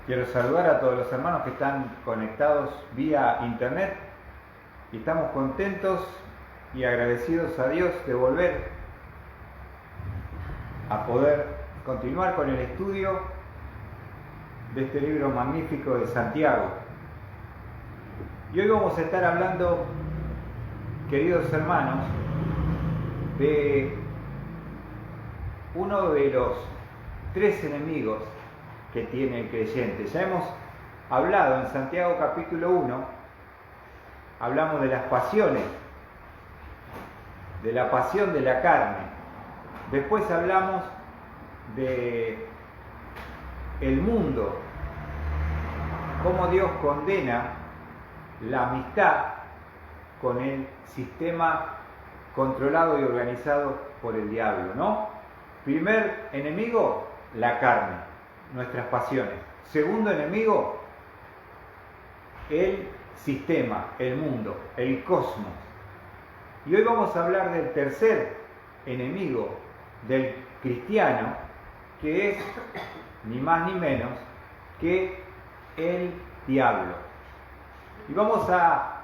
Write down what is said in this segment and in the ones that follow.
Quiero saludar a todos los hermanos que están conectados vía internet y estamos contentos y agradecidos a Dios de volver a poder continuar con el estudio de este libro magnífico de Santiago. Y hoy vamos a estar hablando, queridos hermanos, de uno de los tres enemigos que tiene el creyente. Ya hemos hablado en Santiago capítulo 1, hablamos de las pasiones, de la pasión de la carne. Después hablamos de el mundo, cómo Dios condena la amistad con el sistema controlado y organizado por el diablo, ¿no? Primer enemigo, la carne, nuestras pasiones. Segundo enemigo, el sistema, el mundo, el cosmos. Y hoy vamos a hablar del tercer enemigo del cristiano, que es ni más ni menos que el diablo. Y vamos a,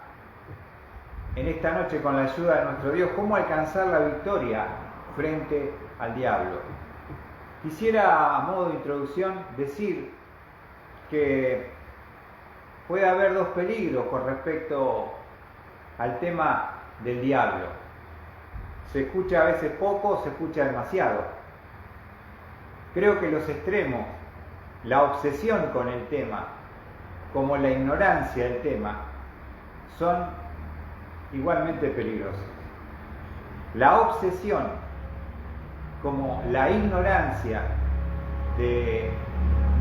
en esta noche, con la ayuda de nuestro Dios, cómo alcanzar la victoria frente al diablo. Quisiera, a modo de introducción, decir que puede haber dos peligros con respecto al tema del diablo. Se escucha a veces poco, se escucha demasiado. Creo que los extremos, la obsesión con el tema, como la ignorancia del tema, son igualmente peligrosos. La obsesión, como la ignorancia de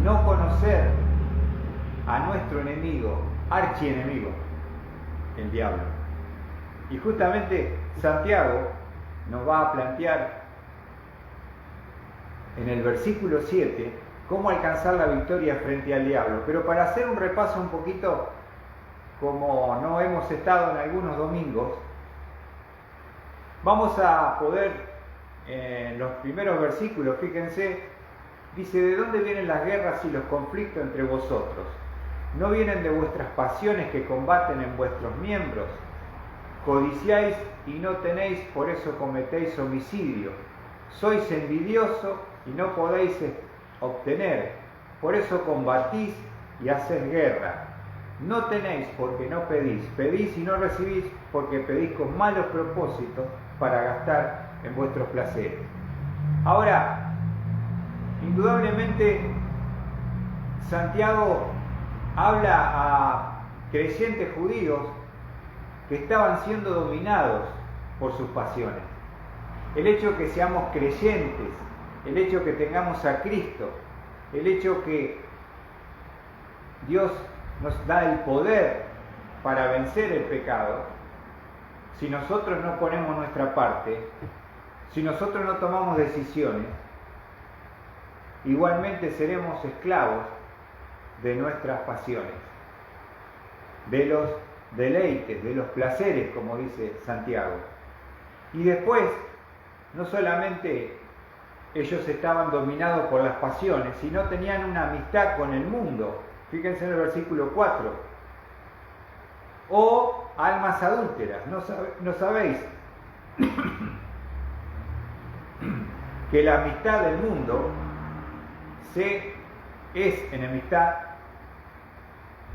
no conocer a nuestro enemigo, archienemigo, el diablo. Y justamente Santiago nos va a plantear en el versículo 7 cómo alcanzar la victoria frente al diablo. Pero para hacer un repaso un poquito, como no hemos estado en algunos domingos, vamos a poder, en los primeros versículos, fíjense, dice: ¿de dónde vienen las guerras y los conflictos entre vosotros? ¿No vienen de vuestras pasiones que combaten en vuestros miembros? Codiciáis y no tenéis, por eso cometéis homicidio. Sois envidioso y no podéis obtener, por eso combatís y hacéis guerra. No tenéis porque no pedís, pedís y no recibís porque pedís con malos propósitos para gastar en vuestros placeres. Ahora, indudablemente, Santiago habla a creyentes judíos que estaban siendo dominados por sus pasiones. El hecho que seamos creyentes, el hecho que tengamos a Cristo, el hecho que Dios nos da el poder para vencer el pecado, si nosotros no ponemos nuestra parte, si nosotros no tomamos decisiones, igualmente seremos esclavos de nuestras pasiones, de los deleites, de los placeres, como dice Santiago. Y después, no solamente ellos estaban dominados por las pasiones, sino tenían una amistad con el mundo. Fíjense en el versículo 4. O almas adúlteras. ¿No sabéis que la amistad del mundo es enemistad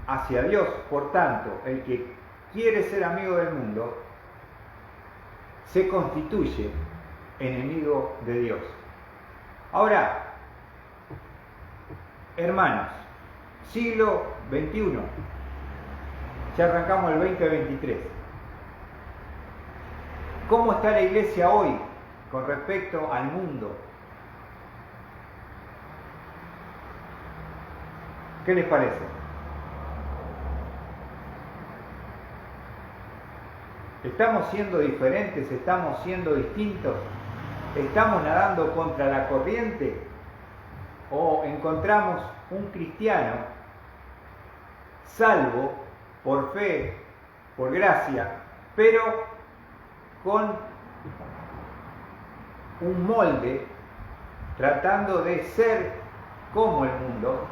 hacia Dios? Por tanto, el que quiere ser amigo del mundo se constituye enemigo de Dios. Ahora, hermanos, siglo XXI, ya arrancamos el 2023. ¿Cómo está la iglesia hoy con respecto al mundo? ¿Qué les parece? ¿Estamos siendo diferentes? ¿Estamos siendo distintos? ¿Estamos nadando contra la corriente? ¿O encontramos un cristiano salvo por fe, por gracia, pero con un molde, tratando de ser como el mundo,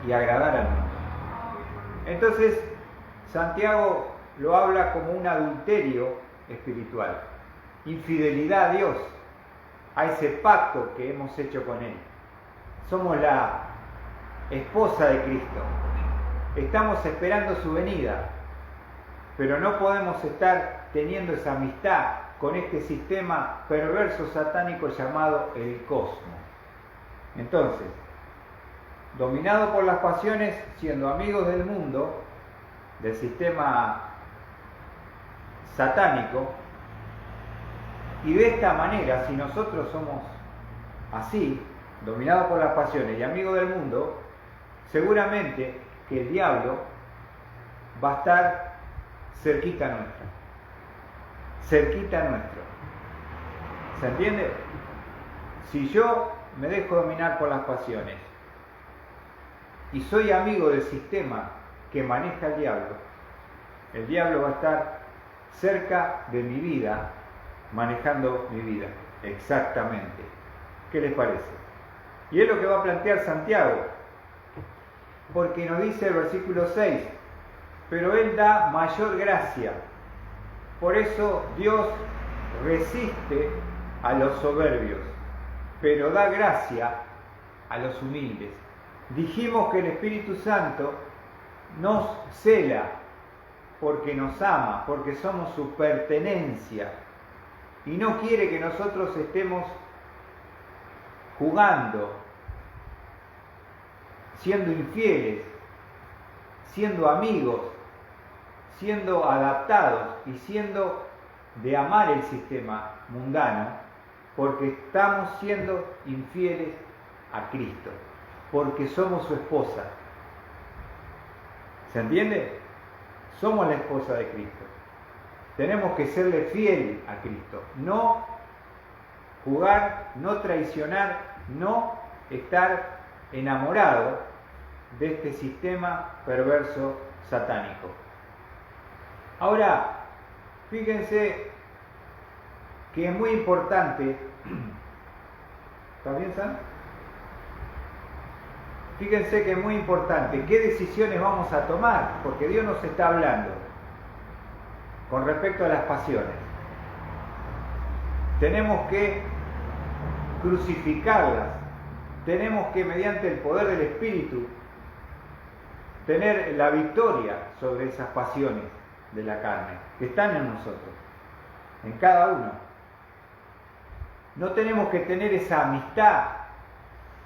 y agradar al mundo. Entonces, Santiago lo habla como un adulterio espiritual, infidelidad a Dios, a ese pacto que hemos hecho con Él. Somos la esposa de Cristo, estamos esperando su venida, pero no podemos estar teniendo esa amistad con este sistema perverso satánico llamado el cosmos. Entonces, dominado por las pasiones, siendo amigos del mundo, del sistema satánico, y de esta manera, si nosotros somos así, dominados por las pasiones y amigos del mundo, seguramente que el diablo va a estar cerquita nuestro. ¿Se entiende? Si yo me dejo dominar por las pasiones y soy amigo del sistema que maneja el diablo va a estar cerca de mi vida, manejando mi vida. Exactamente. ¿Qué les parece? Y es lo que va a plantear Santiago, porque nos dice el versículo 6, pero Él da mayor gracia. Por eso Dios resiste a los soberbios, pero da gracia a los humildes. Dijimos que el Espíritu Santo nos cela porque nos ama, porque somos su pertenencia, y no quiere que nosotros estemos jugando, siendo infieles, siendo amigos, siendo adaptados y siendo de amar el sistema mundano, porque estamos siendo infieles a Cristo, porque somos su esposa. ¿Se entiende? Somos la esposa de Cristo. Tenemos que serle fiel a Cristo, no jugar, no traicionar, no estar enamorado de este sistema perverso satánico. Ahora, fíjense que es muy importante. ¿Está bien, Sam? Fíjense que es muy importante qué decisiones vamos a tomar, porque Dios nos está hablando con respecto a las pasiones. Tenemos que crucificarlas, tenemos que, mediante el poder del Espíritu, tener la victoria sobre esas pasiones de la carne que están en nosotros, en cada uno. No tenemos que tener esa amistad,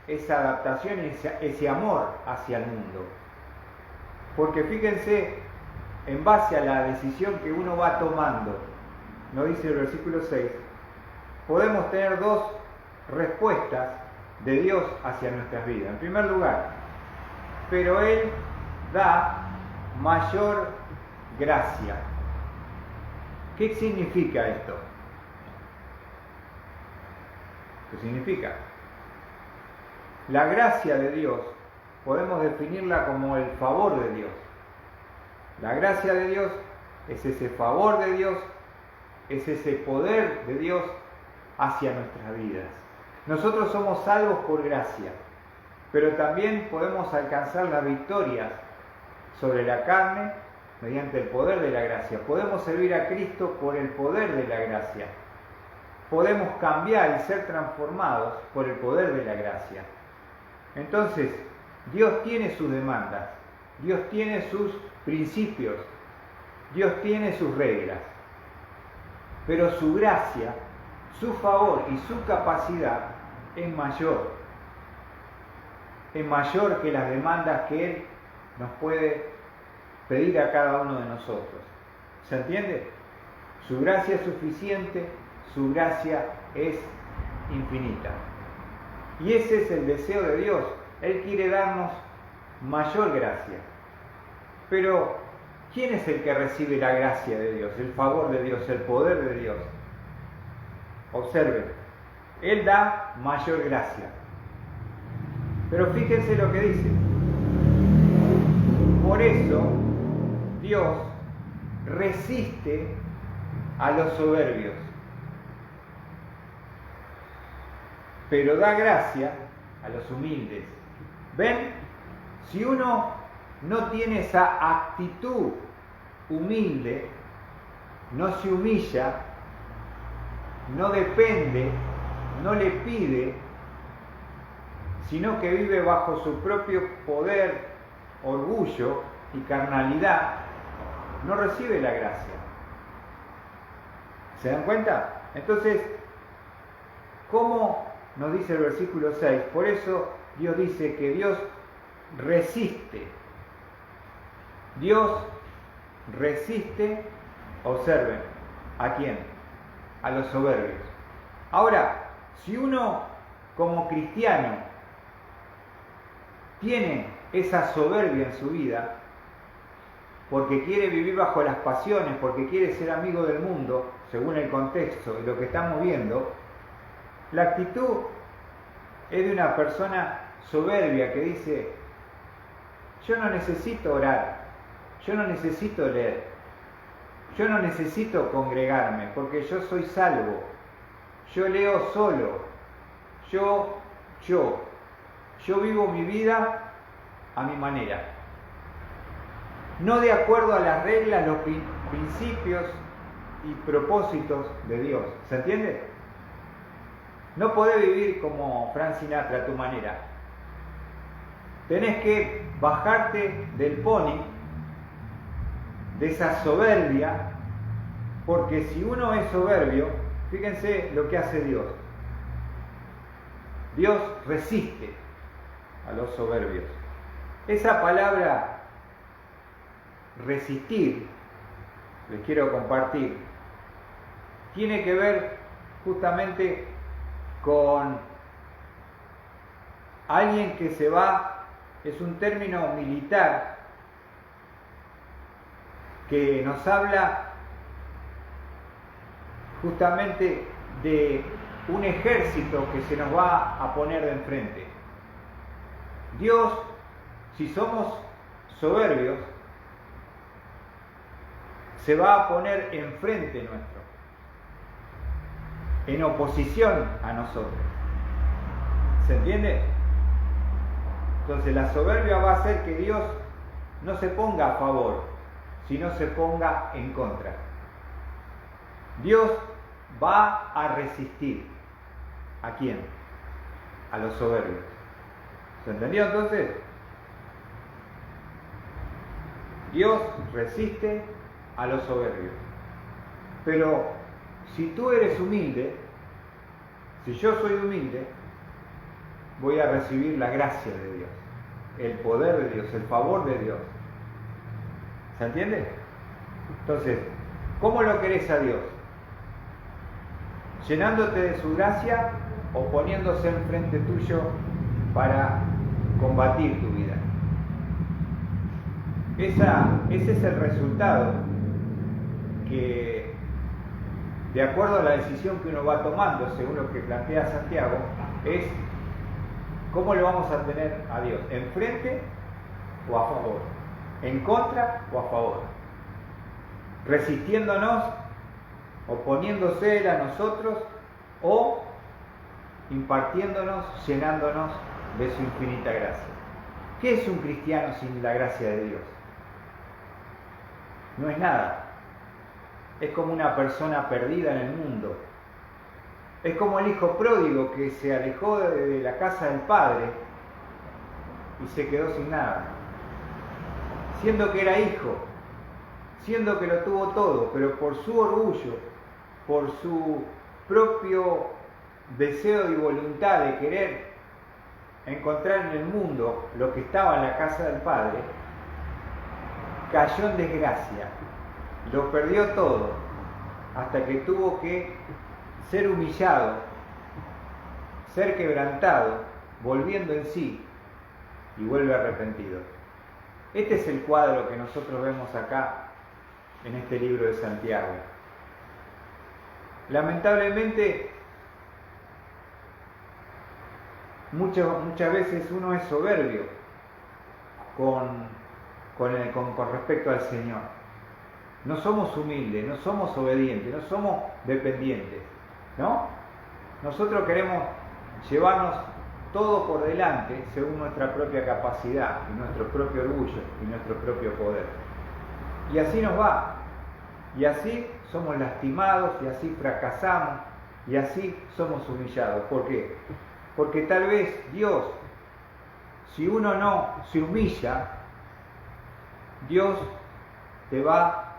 esa adaptación y ese amor hacia el mundo, porque fíjense, en base a la decisión que uno va tomando, nos dice el versículo 6, podemos tener dos respuestas de Dios hacia nuestras vidas. En primer lugar, pero Él da mayor gracia. ¿Qué significa esto? ¿Qué significa? La gracia de Dios podemos definirla como el favor de Dios. La gracia de Dios es ese favor de Dios, es ese poder de Dios hacia nuestras vidas. Nosotros somos salvos por gracia, pero también podemos alcanzar las victorias sobre la carne mediante el poder de la gracia. Podemos servir a Cristo por el poder de la gracia. Podemos cambiar y ser transformados por el poder de la gracia. Entonces, Dios tiene sus demandas, Dios tiene sus principios, Dios tiene sus reglas, pero su gracia, su favor y su capacidad es mayor que las demandas que Él nos puede pedir a cada uno de nosotros. ¿Se entiende? Su gracia es suficiente, su gracia es infinita. Y ese es el deseo de Dios. Él quiere darnos mayor gracia. Pero, ¿quién es el que recibe la gracia de Dios, el favor de Dios, el poder de Dios? Observen, Él da mayor gracia. Pero fíjense lo que dice. Por eso, Dios resiste a los soberbios, pero da gracia a los humildes. ¿Ven? Si uno no tiene esa actitud humilde, no se humilla, no depende, no le pide, sino que vive bajo su propio poder, orgullo y carnalidad, no recibe la gracia. ¿Se dan cuenta? Entonces, ¿cómo nos dice el versículo 6? Por eso Dios dice que Dios resiste. Dios resiste, observen, ¿a quién? A los soberbios. Ahora, si uno como cristiano tiene esa soberbia en su vida, porque quiere vivir bajo las pasiones, porque quiere ser amigo del mundo, según el contexto y lo que estamos viendo, la actitud es de una persona soberbia que dice: yo no necesito orar, yo no necesito leer, yo no necesito congregarme, porque yo soy salvo, yo leo solo, yo vivo mi vida a mi manera, no de acuerdo a las reglas, los principios y propósitos de Dios. ¿Se entiende? No podés vivir como Frank Sinatra a tu manera. Tenés que bajarte del pony, de esa soberbia, porque si uno es soberbio, fíjense lo que hace Dios. Dios resiste a los soberbios. Esa palabra resistir, les quiero compartir, tiene que ver justamente con alguien que se va, es un término militar que nos habla justamente de un ejército que se nos va a poner de enfrente. Dios, si somos soberbios, se va a poner enfrente nuestro, en oposición a nosotros. ¿Se entiende? Entonces la soberbia va a hacer que Dios no se ponga a favor, sino se ponga en contra. Dios va a resistir. ¿A quién? A los soberbios. ¿Se entendió entonces? Dios resiste a los soberbios. Pero si tú eres humilde, si yo soy humilde, voy a recibir la gracia de Dios, el poder de Dios, el favor de Dios. ¿Se entiende? Entonces, ¿cómo lo querés a Dios? ¿Llenándote de su gracia o poniéndose enfrente tuyo para combatir tu vida? Ese es el resultado que, de acuerdo a la decisión que uno va tomando, según lo que plantea Santiago, es cómo le vamos a tener a Dios, enfrente o a favor, en contra o a favor, resistiéndonos, oponiéndose Él a nosotros o impartiéndonos, llenándonos de su infinita gracia. ¿Qué es un cristiano sin la gracia de Dios? No es nada. Es como una persona perdida en el mundo. Es como el hijo pródigo que se alejó de la casa del padre y se quedó sin nada. Siendo que era hijo, siendo que lo tuvo todo, pero por su orgullo, por su propio deseo y voluntad de querer encontrar en el mundo lo que estaba en la casa del padre, cayó en desgracia, lo perdió todo, hasta que tuvo que ser humillado, ser quebrantado, volviendo en sí, y vuelve arrepentido. Este es el cuadro que nosotros vemos acá en este libro de Santiago. Lamentablemente, muchas veces uno es soberbio con respecto al Señor. No somos humildes, no somos obedientes, no somos dependientes, ¿no? Nosotros queremos llevarnos todo por delante según nuestra propia capacidad y nuestro propio orgullo y nuestro propio poder. Y así nos va. Y así somos lastimados, y así fracasamos, y así somos humillados. ¿Por qué? Porque tal vez Dios, si uno no se humilla, Dios te va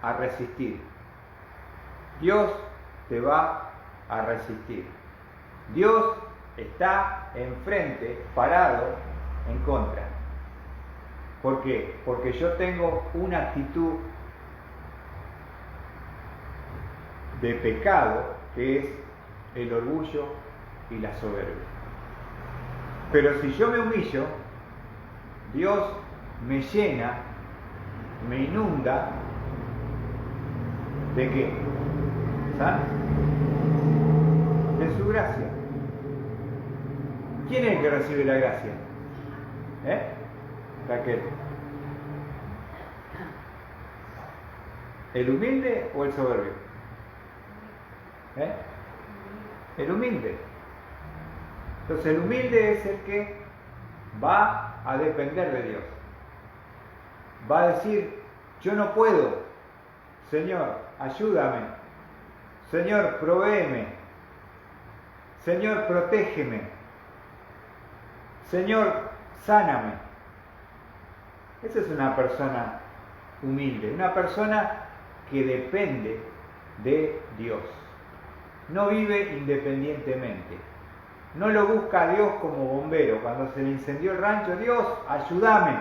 a resistir. Dios te va a resistir. Dios está enfrente, parado, en contra. ¿Por qué? Porque yo tengo una actitud de pecado que es el orgullo y la soberbia. Pero si yo me humillo, Dios me llena, me inunda, ¿de qué? ¿Sabes? De su gracia. ¿Quién es el que recibe la gracia? Raquel. ¿El humilde o el soberbio? El humilde. Entonces el humilde es el que va a depender de Dios. Va a decir, yo no puedo, Señor, ayúdame, Señor, provéeme, Señor, protégeme, Señor, sáname. Esa es una persona humilde, una persona que depende de Dios. No vive independientemente. No lo busca a Dios como bombero. Cuando se le incendió el rancho, Dios, ayúdame.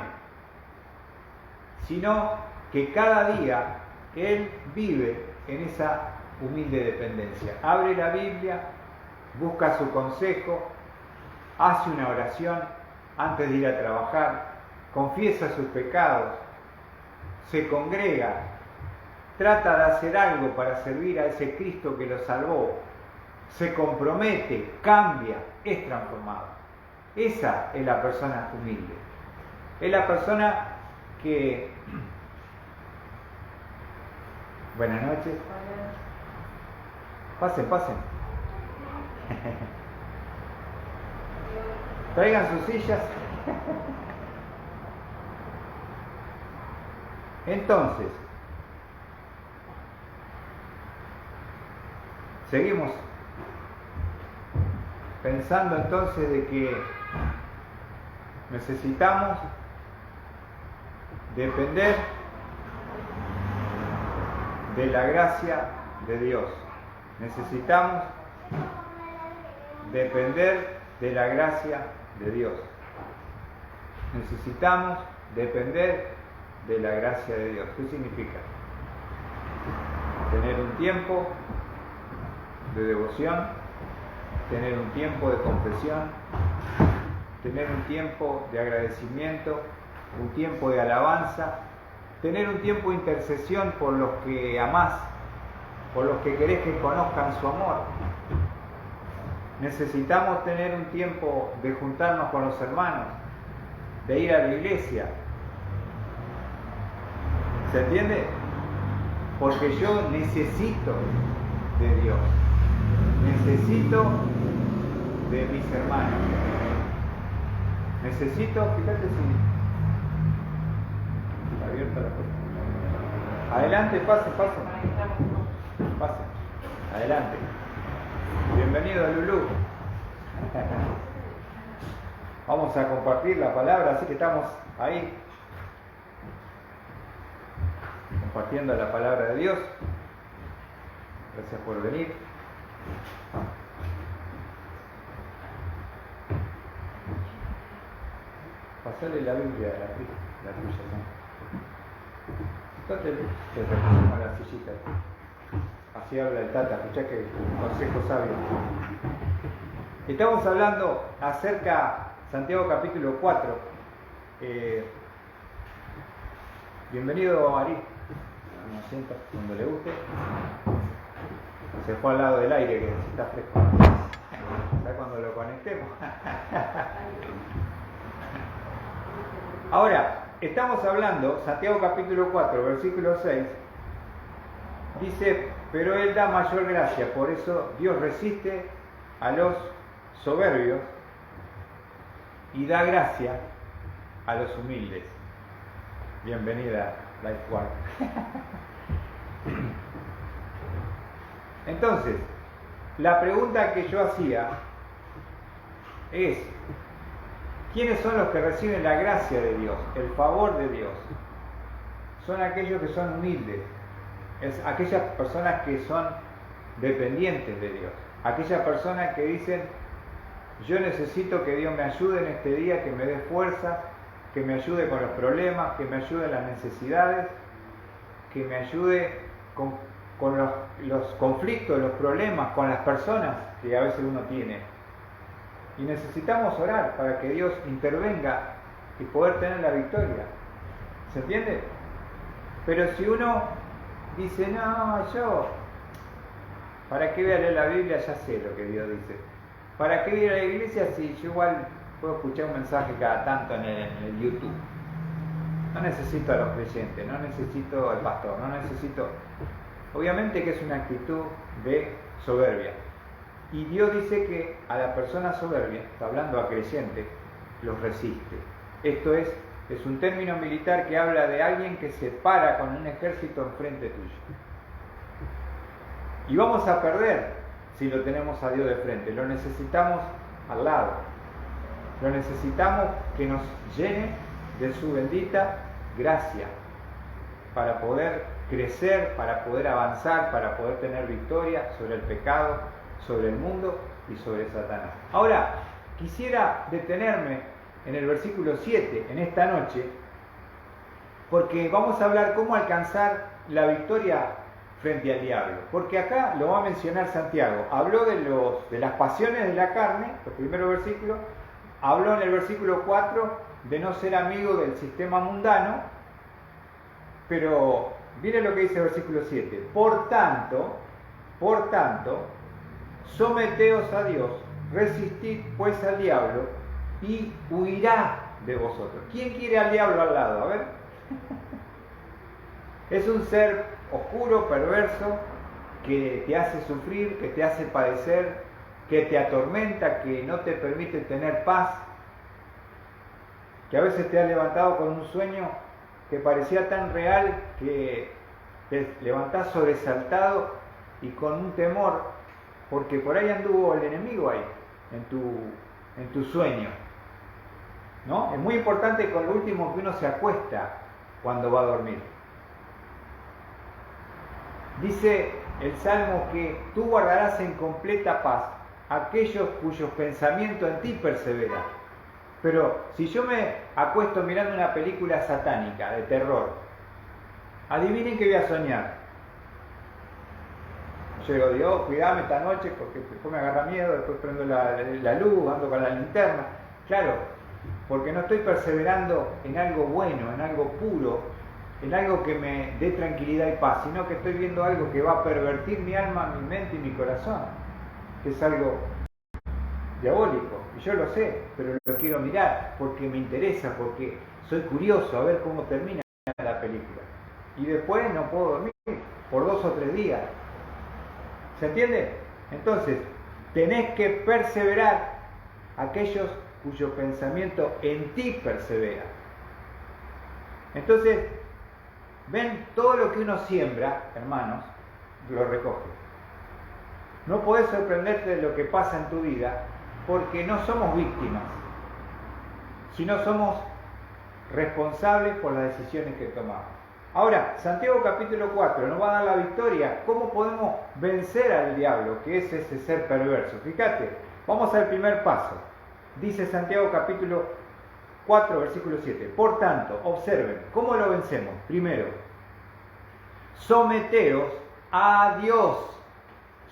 Sino que cada día Él vive en esa humilde dependencia. Abre la Biblia, busca su consejo, hace una oración antes de ir a trabajar, confiesa sus pecados, se congrega, trata de hacer algo para servir a ese Cristo que lo salvó, se compromete, cambia, es transformado. Esa es la persona humilde. Es la persona que... Buenas noches. Pasen, pasen. Traigan sus sillas. Entonces, seguimos pensando entonces de que necesitamos depender de la gracia de Dios. Necesitamos depender de la gracia de Dios. Necesitamos depender de la gracia de Dios. ¿Qué significa? Tener un tiempo de devoción, tener un tiempo de confesión, tener un tiempo de agradecimiento, un tiempo de alabanza, tener un tiempo de intercesión por los que amás, por los que querés que conozcan su amor. Necesitamos tener un tiempo de juntarnos con los hermanos, de ir a la iglesia. ¿Se entiende? Porque yo necesito de Dios. Necesito de mis hermanos. Necesito, fíjate si está abierta la puerta. Adelante, pasen, pasen. Pasen. Adelante. Bienvenido, Lulú. Vamos a compartir la palabra, así que estamos ahí compartiendo la palabra de Dios. Gracias por venir. Pasale la Biblia a la tuya, ¿no? Te recogemos la sillita. Así habla el Tata, escuchá que consejo sabio. Estamos hablando acerca Santiago capítulo 4. Bienvenido, Ari. Me siento cuando le guste. Se fue al lado del aire, que está fresco. Ya cuando lo conectemos. Ahora, estamos hablando, Santiago capítulo 4, versículo 6, dice, pero Él da mayor gracia, por eso Dios resiste a los soberbios y da gracia a los humildes. Bienvenida, Lifeguard. Entonces, la pregunta que yo hacía es, ¿quiénes son los que reciben la gracia de Dios, el favor de Dios? Son aquellos que son humildes, es aquellas personas que son dependientes de Dios, aquellas personas que dicen, yo necesito que Dios me ayude en este día, que me dé fuerza, que me ayude con los problemas, que me ayude en las necesidades, que me ayude con los conflictos, los problemas, con las personas que a veces uno tiene. Y necesitamos orar para que Dios intervenga y poder tener la victoria. ¿Se entiende? Pero si uno dice, no, yo, ¿para qué voy a leer la Biblia? Ya sé lo que Dios dice. ¿Para qué voy a ir a la iglesia si yo igual puedo escuchar un mensaje cada tanto en el YouTube? No necesito a los creyentes, no necesito al pastor, no necesito... Obviamente que es una actitud de soberbia. Y Dios dice que a la persona soberbia, está hablando a creyentes, los resiste. Esto es un término militar que habla de alguien que se para con un ejército enfrente tuyo. Y vamos a perder si lo tenemos a Dios de frente. Lo necesitamos al lado. Lo necesitamos que nos llene de su bendita gracia para poder crecer, para poder avanzar, para poder tener victoria sobre el pecado, sobre el mundo y sobre Satanás. Ahora, quisiera detenerme en el versículo 7 en esta noche, porque vamos a hablar cómo alcanzar la victoria frente al diablo. Porque acá lo va a mencionar Santiago. Habló de las pasiones de la carne, los primeros versículos. Habló en el versículo 4 de no ser amigo del sistema mundano. Pero miren lo que dice el versículo 7. Por tanto, someteos a Dios, resistid pues al diablo y huirá de vosotros. ¿Quién quiere al diablo al lado? A ver. Es un ser oscuro, perverso, que te hace sufrir, que te hace padecer, que te atormenta, que no te permite tener paz, que a veces te ha levantado con un sueño que parecía tan real que te levantás sobresaltado y con un temor, porque por ahí anduvo el enemigo ahí, en tu sueño. ¿No? Es muy importante con lo último que uno se acuesta cuando va a dormir. Dice el Salmo que tú guardarás en completa paz aquellos cuyos pensamientos en ti perseveran. Pero si yo me acuesto mirando una película satánica de terror, adivinen qué voy a soñar. Yo digo, Dios, cuidame esta noche porque después me agarra miedo, después prendo la luz, ando con la linterna. Claro, porque no estoy perseverando en algo bueno, en algo puro, en algo que me dé tranquilidad y paz, sino que estoy viendo algo que va a pervertir mi alma, mi mente y mi corazón, que es algo diabólico. Y yo lo sé, pero lo quiero mirar porque me interesa, porque soy curioso a ver cómo termina la película. Y después no puedo dormir por 2 o 3 días. ¿Se entiende? Entonces, tenés que perseverar aquellos cuyo pensamiento en ti persevera. Entonces, ven, todo lo que uno siembra, hermanos, lo recoge. No podés sorprenderte de lo que pasa en tu vida porque no somos víctimas, sino somos responsables por las decisiones que tomamos. Ahora, Santiago capítulo 4 nos va a dar la victoria. ¿Cómo podemos vencer al diablo, que es ese ser perverso? Fíjate, vamos al primer paso. Dice Santiago capítulo 4, versículo 7. Por tanto, observen, ¿cómo lo vencemos? Primero, someteos a Dios.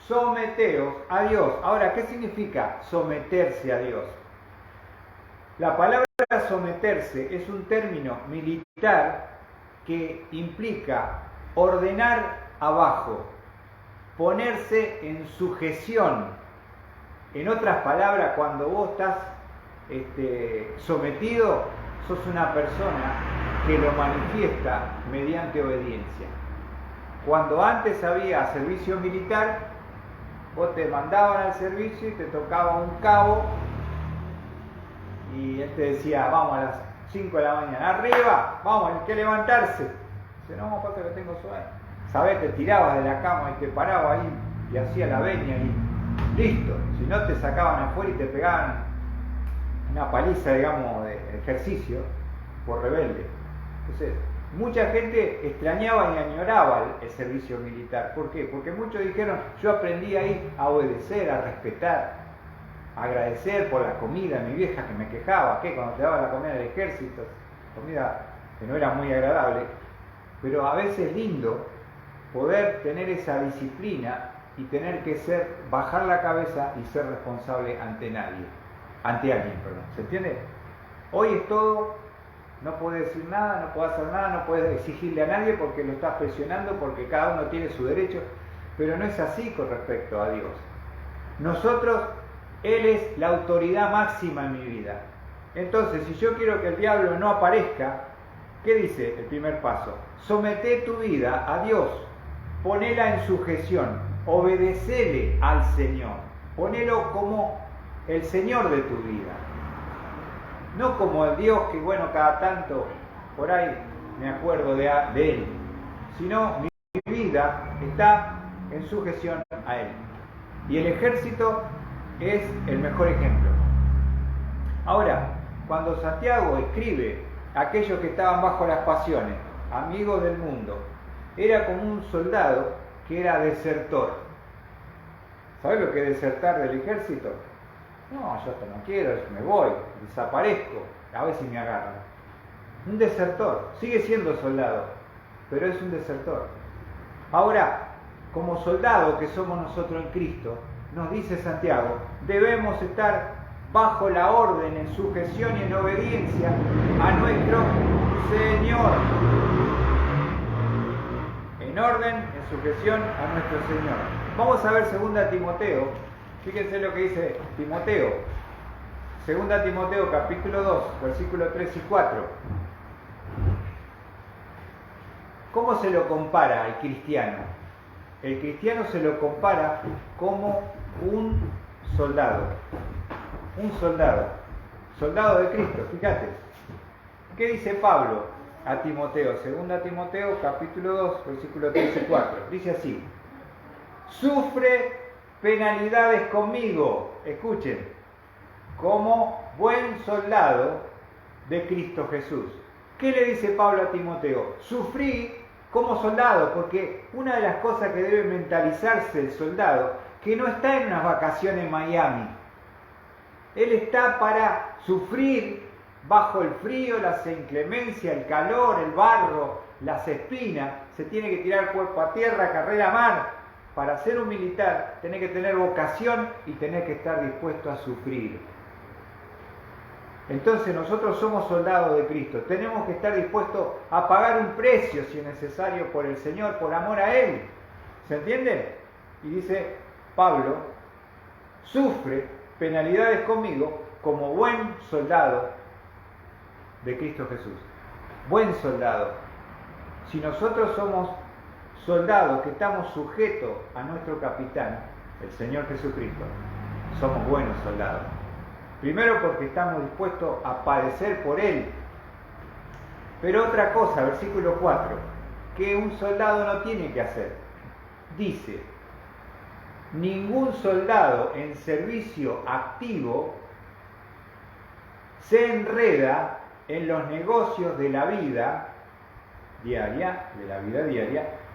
Someteos a Dios. Ahora, ¿qué significa someterse a Dios? La palabra someterse es un término militar que implica ordenar abajo, ponerse en sujeción. En otras palabras, cuando vos estás sometido, sos una persona que lo manifiesta mediante obediencia. Cuando antes había servicio militar, vos te mandaban al servicio y te tocaba un cabo y él te decía, vamos a las 5 de la mañana, arriba, vamos, hay que levantarse. Dice, no, pasa que tengo sueño. ¿Sabes? Te tirabas de la cama y te parabas ahí y hacía la veña y listo. Si no, te sacaban afuera y te pegaban una paliza, digamos, de ejercicio por rebelde. Entonces, mucha gente extrañaba y añoraba el servicio militar. ¿Por qué? Porque muchos dijeron, yo aprendí ahí a obedecer, a respetar, a agradecer por la comida. Mi vieja que me quejaba, que cuando te daba la comida del ejército, comida que no era muy agradable, pero a veces es lindo poder tener esa disciplina y tener que bajar la cabeza y ser responsable ante alguien, perdón. ¿Se entiende? Hoy es todo, no puedes decir nada, no puedes hacer nada, no puedes exigirle a nadie porque lo estás presionando, porque cada uno tiene su derecho, pero no es así con respecto a Dios. Nosotros, Él es la autoridad máxima en mi vida. Entonces, si yo quiero que el diablo no aparezca, ¿qué dice el primer paso? Somete tu vida a Dios, ponela en sujeción, obedecele al Señor, ponelo como el Señor de tu vida. No como el Dios que, bueno, cada tanto, por ahí me acuerdo de Él, sino mi vida está en sujeción a Él. Y el ejército es el mejor ejemplo. Ahora, cuando Santiago escribe a aquellos que estaban bajo las pasiones, amigos del mundo, era como un soldado que era desertor. ¿Sabes lo que es desertar del ejército? No, yo esto no quiero, me voy, desaparezco, a ver si me agarran. Un desertor, sigue siendo soldado, pero es un desertor. Ahora, como soldados que somos nosotros en Cristo, nos dice Santiago, debemos estar bajo la orden, en sujeción y en obediencia a nuestro Señor. En orden, en sujeción a nuestro Señor. Vamos a ver 2 Timoteo. Fíjense lo que dice Timoteo. 2 Timoteo capítulo 2, versículos 3 y 4. ¿Cómo se lo compara al cristiano? El cristiano se lo compara como un soldado. Un soldado. Soldado de Cristo, fíjate. ¿Qué dice Pablo a Timoteo? 2 Timoteo capítulo 2, versículos 3 y 4. Dice así. Sufre penalidades conmigo, escuchen, como buen soldado de Cristo Jesús. ¿Qué le dice Pablo a Timoteo? Sufrí como soldado, porque una de las cosas que debe mentalizarse el soldado, que no está en unas vacaciones en Miami, él está para sufrir bajo el frío, la inclemencia, el calor, el barro, las espinas, se tiene que tirar cuerpo a tierra, carrera a mar. Para ser un militar, tenés que tener vocación y tenés que estar dispuesto a sufrir. Entonces nosotros somos soldados de Cristo, tenemos que estar dispuestos a pagar un precio si es necesario por el Señor, por amor a Él. ¿Se entiende? Y dice Pablo, sufre penalidades conmigo como buen soldado de Cristo Jesús. Buen soldado. Si nosotros somos soldados que estamos sujetos a nuestro capitán, el Señor Jesucristo, somos buenos soldados. Primero porque estamos dispuestos a padecer por Él. Pero otra cosa, versículo 4, que un soldado no tiene que hacer. Dice, ningún soldado en servicio activo se enreda en los negocios de la vida diaria,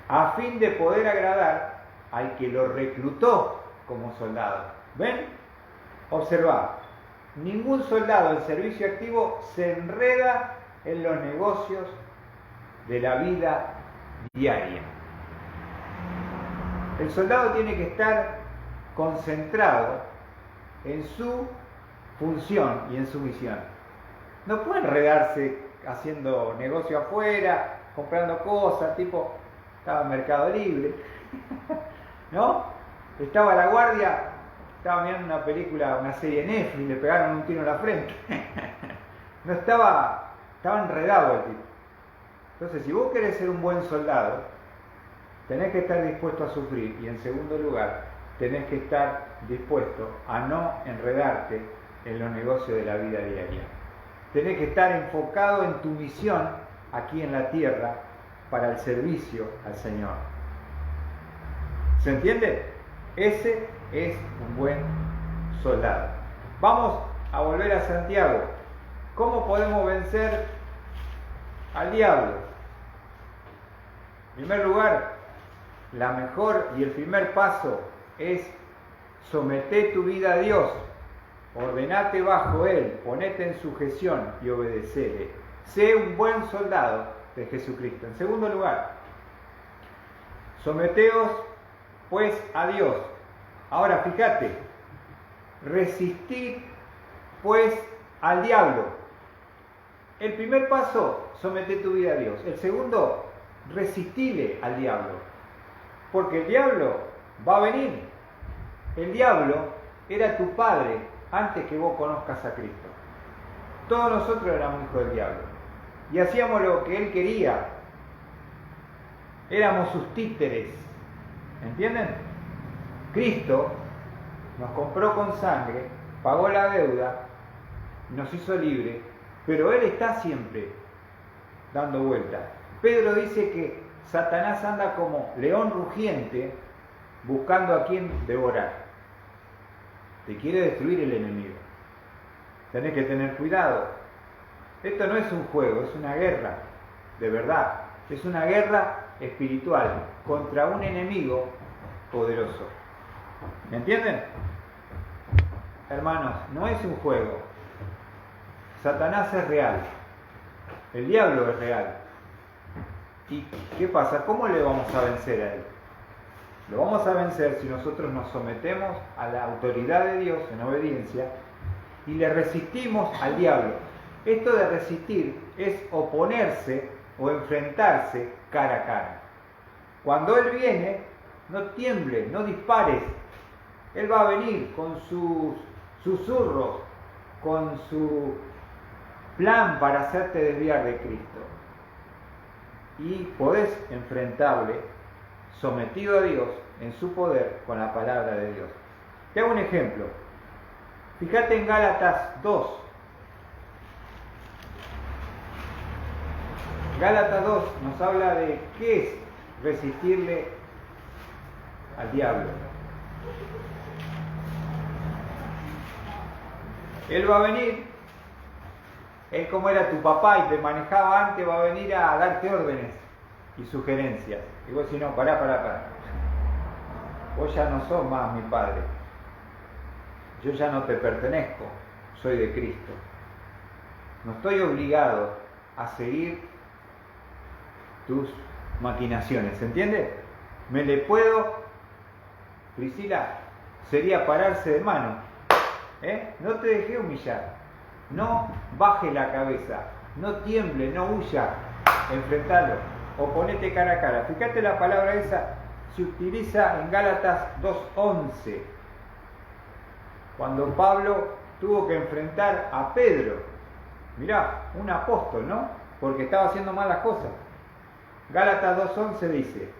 a fin de poder agradar al que lo reclutó como soldado. ¿Ven? Observad, ningún soldado en servicio activo se enreda en los negocios de la vida diaria. El soldado tiene que estar concentrado en su función y en su misión. No puede enredarse haciendo negocio afuera, comprando cosas, tipo, estaba en Mercado Libre, ¿no? Estaba a la guardia, estaba mirando una película, una serie de Netflix, le pegaron un tiro en la frente. No estaba enredado el tipo. Entonces, si vos querés ser un buen soldado, tenés que estar dispuesto a sufrir, y en segundo lugar, tenés que estar dispuesto a no enredarte en los negocios de la vida diaria. Tenés que estar enfocado en tu misión aquí en la tierra para el servicio al Señor. ¿Se entiende? Ese es un buen soldado. Vamos a volver a Santiago. ¿Cómo podemos vencer al diablo? En primer lugar, la mejor y el primer paso es someter tu vida a Dios, ordenate bajo Él, ponete en sujeción y obedecele. Sé un buen soldado de Jesucristo. En segundo lugar, someteos pues a Dios. Ahora fíjate, resistid pues al diablo. El primer paso, somete tu vida a Dios. El segundo, resistile al diablo. Porque el diablo va a venir. El diablo era tu padre antes que vos conozcas a Cristo. Todos nosotros éramos hijos del diablo. Y hacíamos lo que él quería. Éramos sus títeres. ¿Entienden? Cristo nos compró con sangre, pagó la deuda, nos hizo libre, pero Él está siempre dando vueltas. Pedro dice que Satanás anda como león rugiente buscando a quien devorar. Te quiere destruir el enemigo. Tenés que tener cuidado. Esto no es un juego, es una guerra, de verdad. Es una guerra espiritual contra un enemigo poderoso. ¿Me entienden? Hermanos, no es un juego. Satanás es real. El diablo es real. ¿Y qué pasa? ¿Cómo le vamos a vencer a él? Lo vamos a vencer si nosotros nos sometemos a la autoridad de Dios en obediencia y le resistimos al diablo. Esto de resistir es oponerse o enfrentarse cara a cara. Cuando él viene, no tiembles, no dispares. Él va a venir con sus susurros, con su plan para hacerte desviar de Cristo. Y podés enfrentarle sometido a Dios en su poder con la palabra de Dios. Te hago un ejemplo. Fíjate en Gálatas 2. Gálatas 2 nos habla de qué es resistirle al diablo. Él va a venir, él como era tu papá y te manejaba antes, va a venir a darte órdenes y sugerencias. Y vos decís, no, pará. Vos ya no sos más mi padre. Yo ya no te pertenezco, soy de Cristo. No estoy obligado a seguir tus maquinaciones, ¿se entiende? Me le puedo, Priscila, sería pararse de mano. No te dejé humillar, no baje la cabeza, no tiemble, no huya, enfrentalo, oponete cara a cara. Fíjate, la palabra esa se utiliza en Gálatas 2:11, cuando Pablo tuvo que enfrentar a Pedro. Mirá, un apóstol, ¿no? Porque estaba haciendo malas cosas. Gálatas 2:11 dice: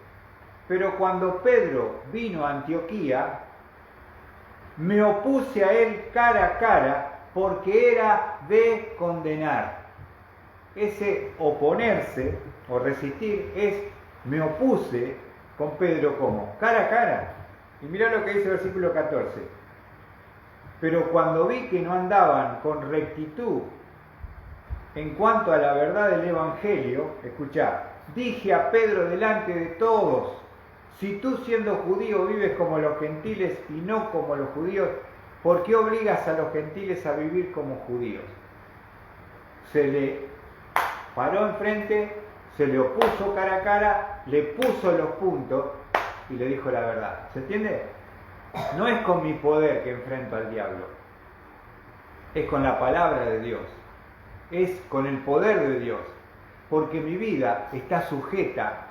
pero cuando Pedro vino a Antioquía, me opuse a él cara a cara porque era de condenar. Ese oponerse o resistir es me opuse con Pedro como cara a cara. Y mirá lo que dice el versículo 14. Pero cuando vi que no andaban con rectitud en cuanto a la verdad del Evangelio, escuchá, dije a Pedro delante de todos: si tú siendo judío vives como los gentiles y no como los judíos, ¿por qué obligas a los gentiles a vivir como judíos? Se le paró enfrente, se le opuso cara a cara, le puso los puntos y le dijo la verdad. ¿Se entiende? No es con mi poder que enfrento al diablo, es con la palabra de Dios, es con el poder de Dios, porque mi vida está sujeta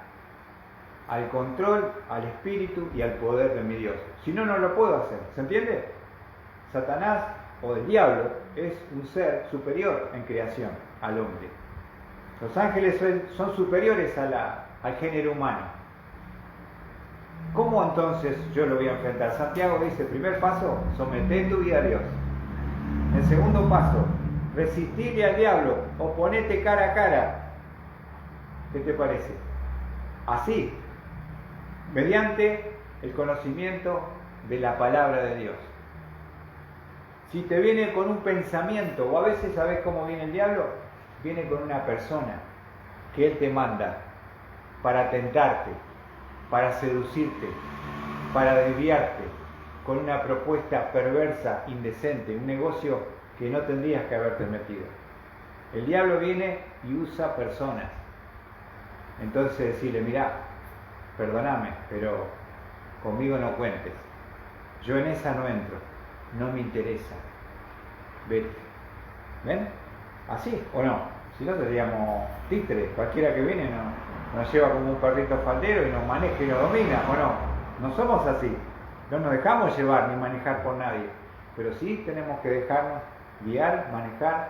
al control, al espíritu y al poder de mi Dios. Si no, no lo puedo hacer. ¿Se entiende? Satanás o el diablo es un ser superior en creación al hombre. Los ángeles son superiores al género humano. ¿Cómo entonces yo lo voy a enfrentar? Santiago dice, primer paso, someté tu vida a Dios. El segundo paso, resistirle al diablo, oponete cara a cara. ¿Qué te parece? Así, mediante el conocimiento de la palabra de Dios. Si te viene con un pensamiento, o a veces sabes cómo viene el diablo, viene con una persona que él te manda para tentarte, para seducirte, para desviarte, con una propuesta perversa, indecente, un negocio que no tendrías que haberte metido. El diablo viene y usa personas. Entonces decirle, mirá, perdóname, pero conmigo no cuentes. Yo en esa no entro, no me interesa. Vete. ¿Ven? ¿Así o no? Si no seríamos títeres, cualquiera que viene nos lleva como un perrito faldero y nos maneja y nos domina, ¿o no? No somos así. No nos dejamos llevar ni manejar por nadie, pero sí tenemos que dejarnos guiar, manejar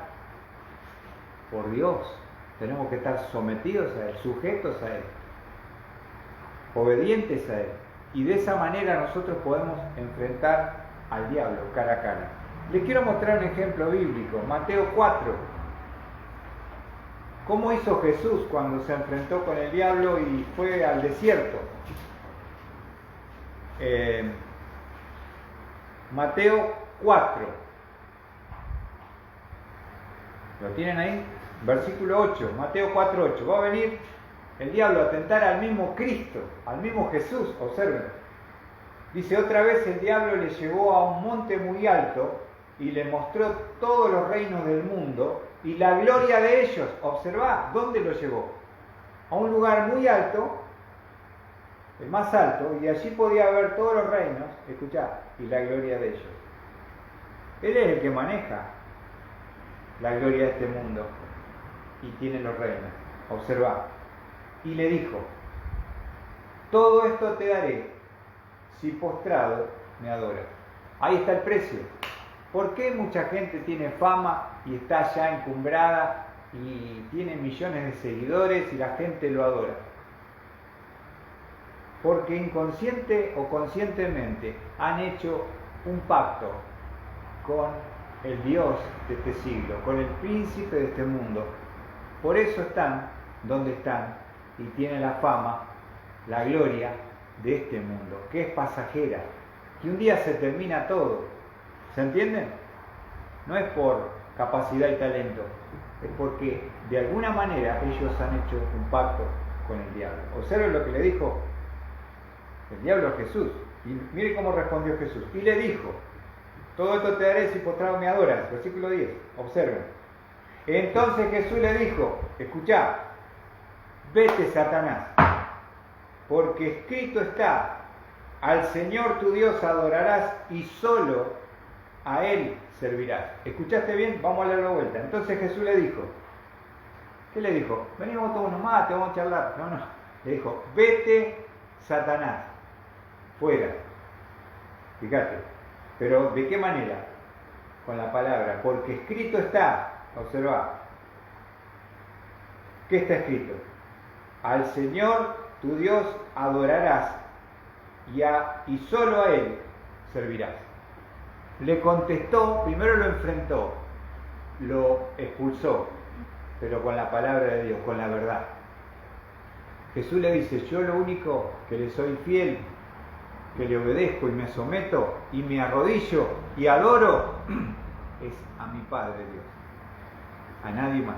por Dios. Tenemos que estar sometidos a Él, sujetos a Él, obedientes a Él. Y de esa manera nosotros podemos enfrentar al diablo cara a cara. Les quiero mostrar un ejemplo bíblico, Mateo 4. ¿Cómo hizo Jesús cuando se enfrentó con el diablo y fue al desierto? Mateo 4. ¿Lo tienen ahí? Versículo 8, Mateo 4, 8. Va a venir el diablo a tentar al mismo Cristo, al mismo Jesús, observen. Dice, otra vez el diablo le llevó a un monte muy alto y le mostró todos los reinos del mundo y la gloria de ellos. Observá, ¿dónde lo llevó? A un lugar muy alto, el más alto, y allí podía ver todos los reinos, escuchá, y la gloria de ellos. Él es el que maneja la gloria de este mundo y tiene los reinos. Observá. Y le dijo, todo esto te daré si postrado me adoras. Ahí está el precio. ¿Por qué mucha gente tiene fama y está ya encumbrada y tiene millones de seguidores y la gente lo adora? Porque inconsciente o conscientemente han hecho un pacto con el Dios de este siglo, con el príncipe de este mundo. Por eso están donde están y tienen la fama, la gloria de este mundo, que es pasajera, que un día se termina todo. ¿Se entienden? No es por capacidad y talento, es porque de alguna manera ellos han hecho un pacto con el diablo. Observen lo que le dijo el diablo a Jesús. Y mire cómo respondió Jesús. Y le dijo, todo esto te daré si postrado me adoras. Versículo 10, observen. Entonces Jesús le dijo, escuchá, vete Satanás, porque escrito está, al Señor tu Dios adorarás y solo a Él servirás. ¿Escuchaste bien? Vamos a darle la vuelta. Entonces Jesús le dijo, ¿qué le dijo? Venimos todos unos mates, vamos a charlar. No. Le dijo, vete Satanás, fuera. Fíjate. Pero ¿de qué manera? Con la palabra, porque escrito está. Observa. ¿Qué está escrito? Al Señor tu Dios adorarás y solo a Él servirás. Le contestó, primero lo enfrentó, lo expulsó, pero con la palabra de Dios, con la verdad. Jesús le dice, yo lo único que le soy fiel, que le obedezco y me someto y me arrodillo y adoro, es a mi Padre Dios, a nadie más.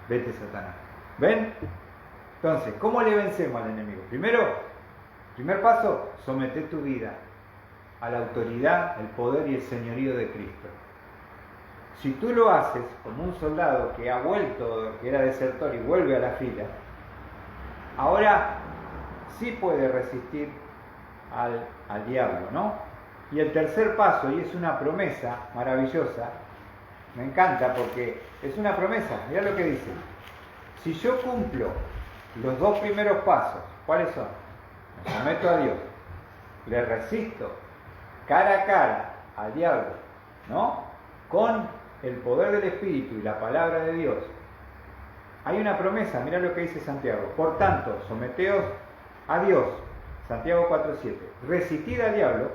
Vete Satanás. ¿Ven? Entonces, ¿cómo le vencemos al enemigo? Primer paso, somete tu vida a la autoridad, el poder y el señorío de Cristo. Si tú lo haces como un soldado que ha vuelto, que era desertor y vuelve a la fila, ahora sí puede resistir al diablo, ¿no? Y el tercer paso, y es una promesa maravillosa, me encanta porque es una promesa, mirá lo que dice. Si yo cumplo los dos primeros pasos, ¿cuáles son? Me someto a Dios, le resisto cara a cara al diablo, ¿no? Con el poder del Espíritu y la palabra de Dios. Hay una promesa, mirá lo que dice Santiago. Por tanto, someteos a Dios, Santiago 4:7. Resistid al diablo.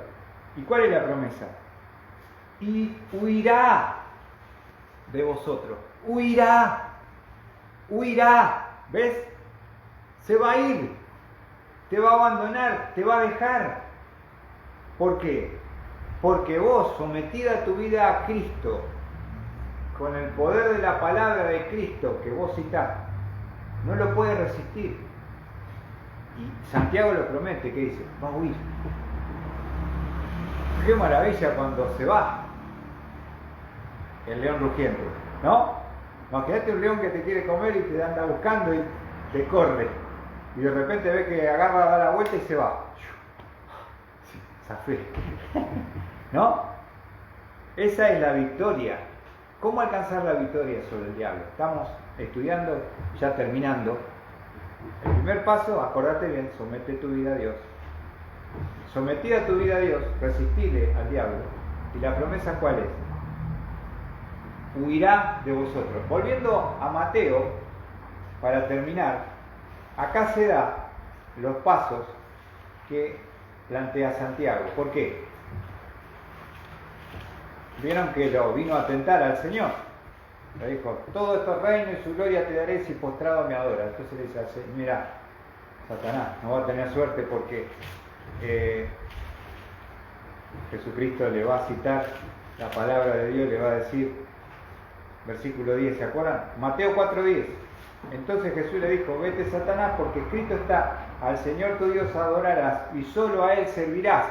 ¿Y cuál es la promesa? y huirá de vosotros. Huirá. ¿Ves? Se va a ir. Te va a abandonar, te va a dejar. ¿Por qué? Porque vos, sometida tu vida a Cristo, con el poder de la palabra de Cristo que vos citás, no lo puedes resistir. Y Santiago lo promete, que dice, va a huir. Qué maravilla cuando se va el león rugiente, ¿no? Imagínate un león que te quiere comer y te anda buscando y te corre. Y de repente ve que agarra, da la vuelta y se va. Zafé. ¿No? Esa es la victoria. ¿Cómo alcanzar la victoria sobre el diablo? Estamos estudiando, ya terminando. El primer paso, acordate bien, somete tu vida a Dios. Sometida tu vida a Dios, resistile al diablo. ¿Y la promesa cuál es? Huirá de vosotros. Volviendo a Mateo, para terminar, acá se da los pasos que plantea Santiago. ¿Por qué? Vieron que lo vino a tentar al Señor. Le dijo, todo esto reino y su gloria te daré si postrado me adoras. Entonces le dice al Señor, mira, Satanás, no va a tener suerte porque Jesucristo le va a citar la palabra de Dios, le va a decir, versículo 10, ¿se acuerdan? Mateo 4:10. Entonces Jesús le dijo, vete Satanás, porque escrito está, al Señor tu Dios adorarás y solo a Él servirás.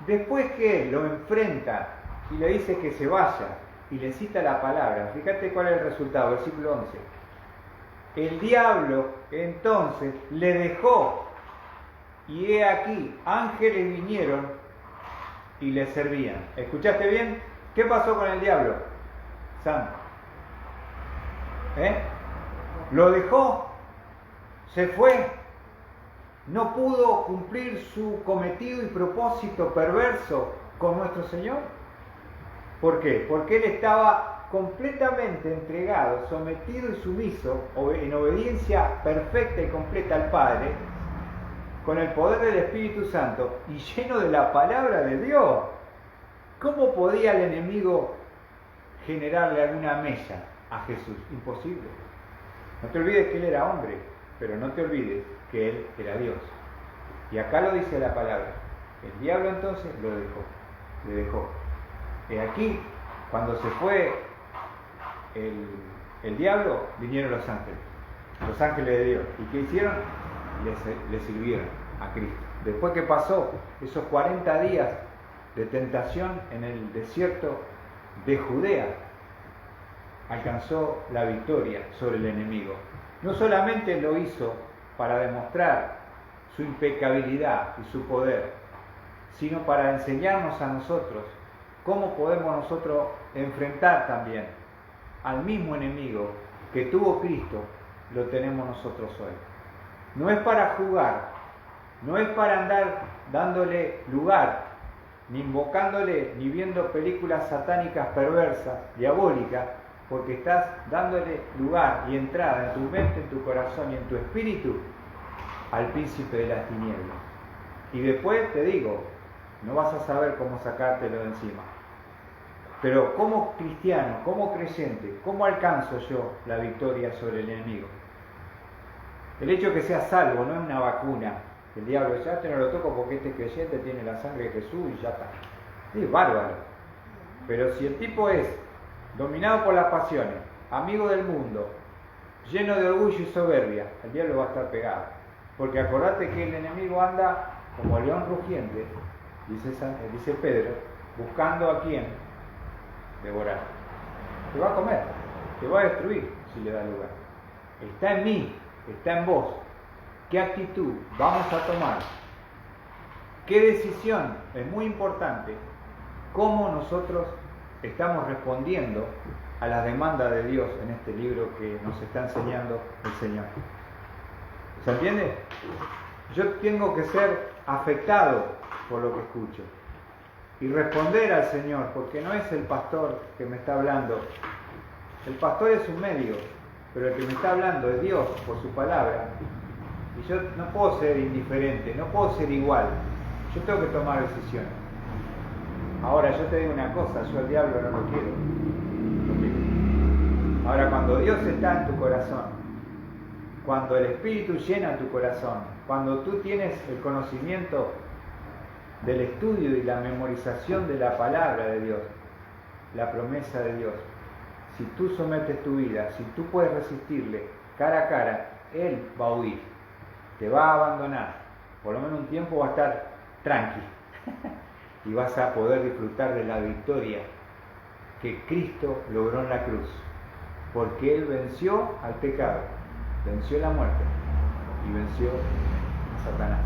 Después que lo enfrenta y le dice que se vaya y le cita la palabra, fíjate cuál es el resultado, versículo 11. El diablo entonces le dejó y he aquí, ángeles vinieron y le servían. ¿Escuchaste bien? ¿Qué pasó con el diablo? Sam. Lo dejó, se fue, no pudo cumplir su cometido y propósito perverso con nuestro Señor. ¿Por qué? Porque Él estaba completamente entregado, sometido y sumiso, en obediencia perfecta y completa al Padre, con el poder del Espíritu Santo y lleno de la palabra de Dios. ¿Cómo podía el enemigo generarle alguna mella a Jesús? Imposible. No te olvides que Él era hombre, pero no te olvides que Él era Dios. Y acá lo dice la palabra. El diablo entonces le dejó. Y aquí, cuando se fue el diablo, vinieron los ángeles de Dios. ¿Y qué hicieron? Le sirvieron a Cristo. Después que pasó esos 40 días de tentación en el desierto de Judea, alcanzó la victoria sobre el enemigo. No solamente lo hizo para demostrar su impecabilidad y su poder, sino para enseñarnos a nosotros cómo podemos nosotros enfrentar también al mismo enemigo que tuvo Cristo, lo tenemos nosotros hoy. No es para jugar, no es para andar dándole lugar, ni invocándole, ni viendo películas satánicas perversas, diabólicas, porque estás dándole lugar y entrada en tu mente, en tu corazón y en tu espíritu al príncipe de las tinieblas. Y después te digo, no vas a saber cómo sacártelo de encima. Pero como cristiano, como creyente, ¿cómo alcanzo yo la victoria sobre el enemigo? El hecho de que sea salvo no es una vacuna. El diablo ya no lo toco porque este creyente tiene la sangre de Jesús y ya está. Es bárbaro. Pero si el tipo es dominado por las pasiones, amigo del mundo, lleno de orgullo y soberbia, el diablo va a estar pegado. Porque acordate que el enemigo anda como león rugiente, dice Pedro, buscando a quién devorar. Te va a comer, te va a destruir si le da lugar. Está en mí, está en vos. ¿Qué actitud vamos a tomar? ¿Qué decisión? Es muy importante. ¿Cómo nosotros estamos respondiendo a las demandas de Dios en este libro que nos está enseñando el Señor? ¿Se entiende? Yo tengo que ser afectado por lo que escucho y responder al Señor, porque no es el pastor que me está hablando. El pastor es un medio, pero el que me está hablando es Dios por su palabra. Y yo no puedo ser indiferente, no puedo ser igual. Yo tengo que tomar decisiones. Ahora yo te digo una cosa, yo al diablo no lo quiero. Ahora cuando Dios está en tu corazón, cuando el Espíritu llena tu corazón, cuando tú tienes el conocimiento del estudio y la memorización de la palabra de Dios, la promesa de Dios, si tú sometes tu vida, si tú puedes resistirle cara a cara, Él va a huir, te va a abandonar, por lo menos un tiempo va a estar tranqui y vas a poder disfrutar de la victoria que Cristo logró en la cruz, porque Él venció al pecado, venció la muerte y venció a Satanás,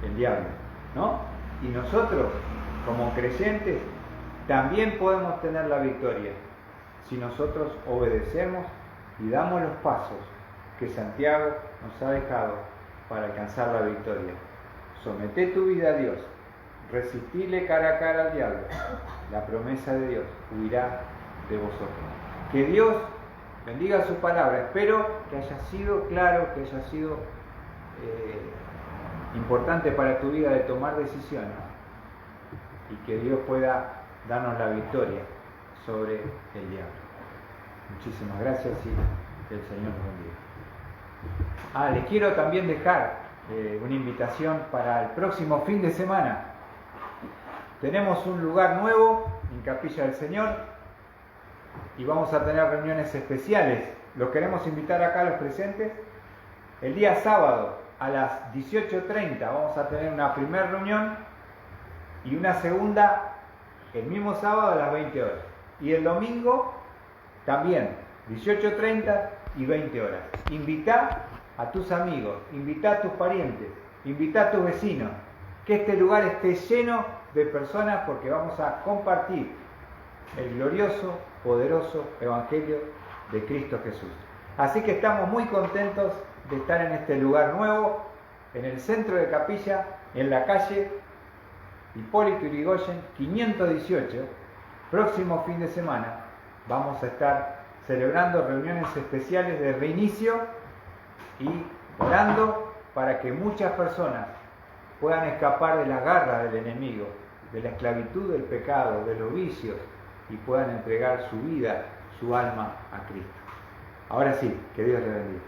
el diablo, ¿no? Y nosotros, como creyentes, también podemos tener la victoria si nosotros obedecemos y damos los pasos que Santiago nos ha dejado para alcanzar la victoria. Somete tu vida a Dios, resistile cara a cara al diablo, la promesa de Dios huirá de vosotros. Que Dios bendiga su palabra. Espero que haya sido claro, que haya sido importante para tu vida de tomar decisiones y que Dios pueda darnos la victoria sobre el diablo. Muchísimas gracias y que el Señor nos bendiga. Les quiero también dejar una invitación para el próximo fin de semana. Tenemos un lugar nuevo en Capilla del Señor y vamos a tener reuniones especiales. Los queremos invitar acá a los presentes. El día sábado a las 18:30 vamos a tener una primera reunión y una segunda el mismo sábado a las 20 horas. Y el domingo también, 18:30 y 20 horas. Invita a tus amigos, invita a tus parientes, invita a tus vecinos, que este lugar esté lleno de personas porque vamos a compartir el glorioso, poderoso Evangelio de Cristo Jesús. Así que estamos muy contentos de estar en este lugar nuevo, en el centro de Capilla, en la calle Hipólito Yrigoyen 518. Próximo fin de semana vamos a estar celebrando reuniones especiales de reinicio y orando para que muchas personas puedan escapar de las garras del enemigo, de la esclavitud del pecado, de los vicios, y puedan entregar su vida, su alma a Cristo. Ahora sí, que Dios les bendiga.